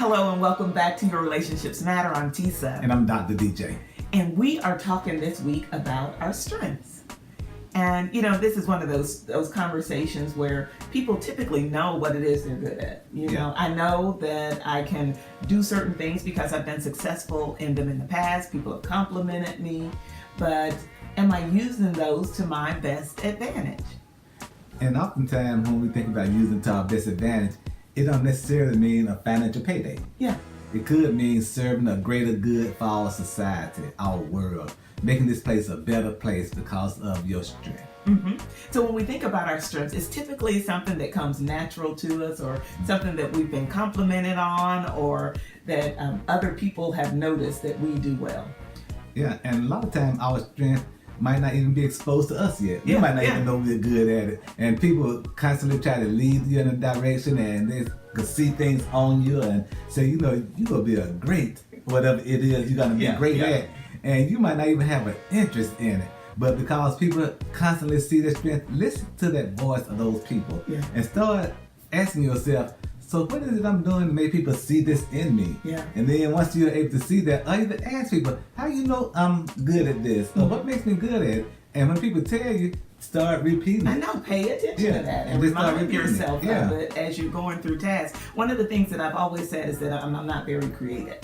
Hello and welcome back to Your Relationships Matter. I'm Tisa. And I'm Dr. DJ. And we are talking this week about our strengths. And this is one of those conversations where people typically know what it is they're good at. You know, I know that I can do certain things because I've been successful in them in the past. People have complimented me, but am I using those to my best advantage? And oftentimes when we think about using to our best advantage, it don't necessarily mean a financial payday. Yeah. It could mean serving a greater good for our society, our world, making this place a better place because of your strength. Mm-hmm. So when we think about our strengths, it's typically something that comes natural to us, or something that we've been complimented on, or that other people have noticed that we do well. Yeah, and a lot of times our strength might not even be exposed to us yet. We might not even know we're good at it. And people constantly try to lead you in a direction, and they can see things on you and say, you're going to be a great, whatever it is you're going to be great at. And you might not even have an interest in it. But because people constantly see their strength, listen to that voice of those people and start asking yourself, so what is it I'm doing to make people see this in me? Yeah. And then once you're able to see that, I even ask people, how you know I'm good at this? Or what makes me good at it? And when people tell you, start repeating it. I know, pay attention to that and remind yourself of it as you're going through tasks. One of the things that I've always said is that I'm not very creative.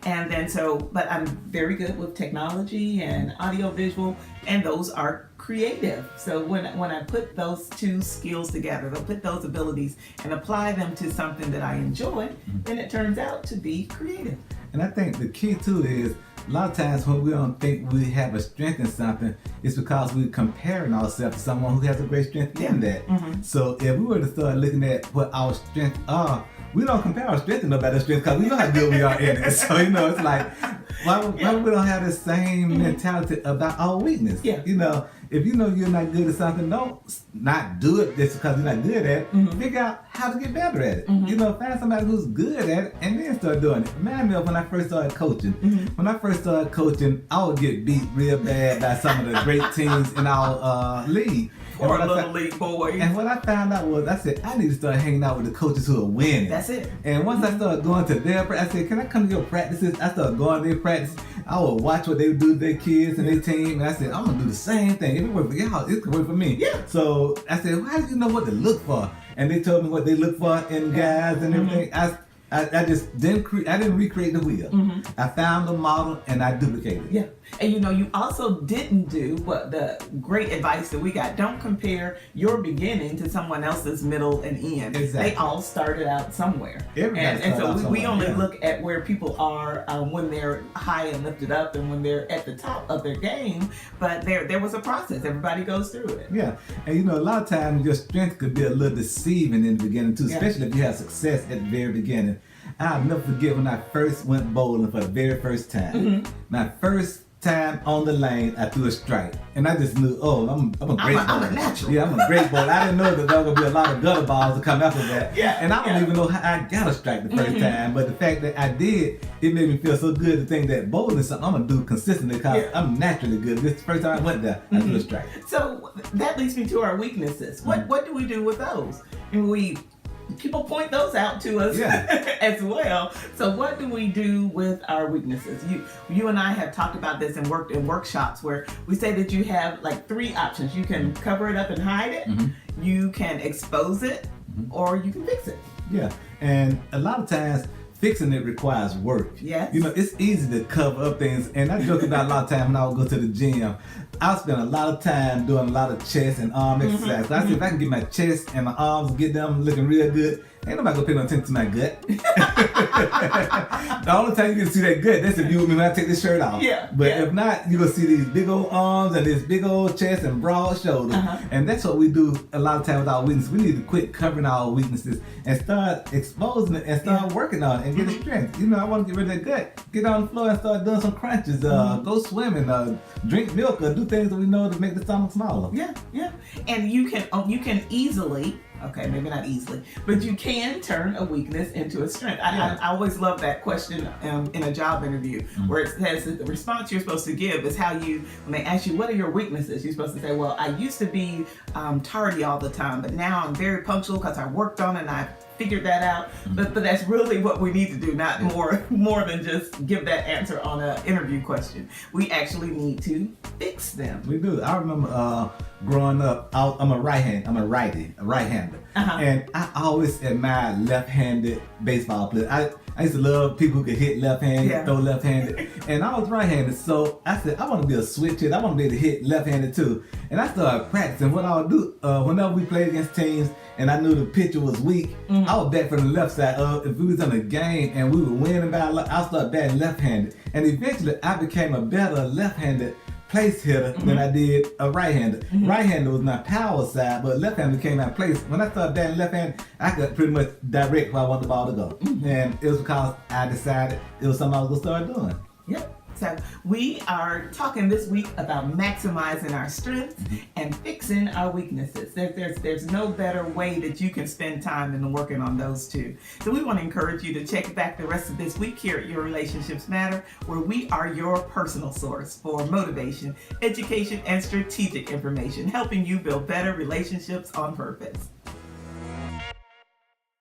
And then but I'm very good with technology and audio visual, and those are creative. So when I put those two skills together, I'll put those abilities and apply them to something that I enjoy, then it turns out to be creative. And I think the key too is, a lot of times when we don't think we have a strength in something, it's because we're comparing ourselves to someone who has a great strength in that. So if we were to start looking at what our strengths are, we don't compare our strength to nobody's strength because we know how good we are in it. So, it's like, why we don't have the same mentality about our weakness? If you know you're not good at something, don't not do it just because you're not good at it. Figure out how to get better at it. Find somebody who's good at it and then start doing it. Remind me of when I first started coaching. When I first started coaching, I would get beat real bad by some of the great teams in our league. Or a little league boy. And what I found out was, I said, I need to start hanging out with the coaches who are winning. That's it. And once I started going to their practice, I said, can I come to your practices? I started going to their practice. I would watch what they would do to their kids and their team. And I said, I'm going to do the same thing. If it worked for y'all, it could work for me. Yeah. So I said, well, how do you know what to look for? And they told me what they look for in guys and everything. I just didn't recreate the wheel. I found the model and I duplicated it. Yeah. And you also didn't do what the great advice that we got. Don't compare your beginning to someone else's middle and end. Exactly. They all started out somewhere. And so we only look at where people are when they're high and lifted up and when they're at the top of their game. But there was a process. Everybody goes through it. Yeah. And a lot of times your strength could be a little deceiving in the beginning too, especially if you have success at the very beginning. I'll never forget when I first went bowling for the very first time. My first time on the lane, I threw a strike. And I just knew, I'm a great bowler. I'm a natural. Yeah, I'm a great bowler. I didn't know that there was going to be a lot of gutter balls to come after that. And I don't even know how I got a strike the first time. But the fact that I did, it made me feel so good to think that bowling is something I'm going to do consistently because I'm naturally good. This is the first time I went there, I threw a strike. So that leads me to our weaknesses. What do we do with those? And people point those out to us as well. So what do we do with our weaknesses? You and I have talked about this and worked in workshops where we say that you have like three options. You can cover it up and hide it, you can expose it, or you can fix it. Yeah, and a lot of times fixing it requires work. Yes. It's easy to cover up things, and I joke about a lot of time when I would go to the gym. I spend a lot of time doing a lot of chest and arm exercise. So I said, if I can get my chest and my arms, get them looking real good, ain't nobody gonna pay no attention to my gut. The only time you can see that gut, that's if you with me when I take this shirt off. But if not, you're gonna see these big old arms and this big old chest and broad shoulders. And that's what we do a lot of times with our weaknesses. We need to quit covering our weaknesses and start exposing it and start working on it and get the strength. I want to get rid of that gut. Get on the floor and start doing some crunches. Go swimming. Drink milk or do things that we know to make the stomach smaller. Yeah. And you can easily, okay, maybe not easily, but you can turn a weakness into a strength. I always love that question in a job interview where it says that the response you're supposed to give is how when they ask you, what are your weaknesses? You're supposed to say, well, I used to be tardy all the time, but now I'm very punctual because I worked on it and I figured that out. But that's really what we need to do, not more than just give that answer on an interview question. We actually need to fix them. We do. I remember growing up, I'm a right-hander. And I always admired left-handed baseball players. I used to love people who could hit left-handed, throw left-handed, and I was right-handed. So I said, I want to be a switch hitter. I want to be able to hit left-handed too. And I started practicing. What I would do, whenever we played against teams and I knew the pitcher was weak, I would bat from the left side. If we was in a game and we were winning by a lot, I started batting left-handed. And eventually I became a better left-handed place hitter than I did a right-hander. Right-hander was my power side, but left-hander came out of place. When I started batting left-handed, I could pretty much direct where I want the ball to go. And it was because I decided it was something I was going to start doing. Yep. So we are talking this week about maximizing our strengths and fixing our weaknesses. There's no better way that you can spend time than working on those two. So we want to encourage you to check back the rest of this week here at Your Relationships Matter, where we are your personal source for motivation, education, and strategic information, helping you build better relationships on purpose.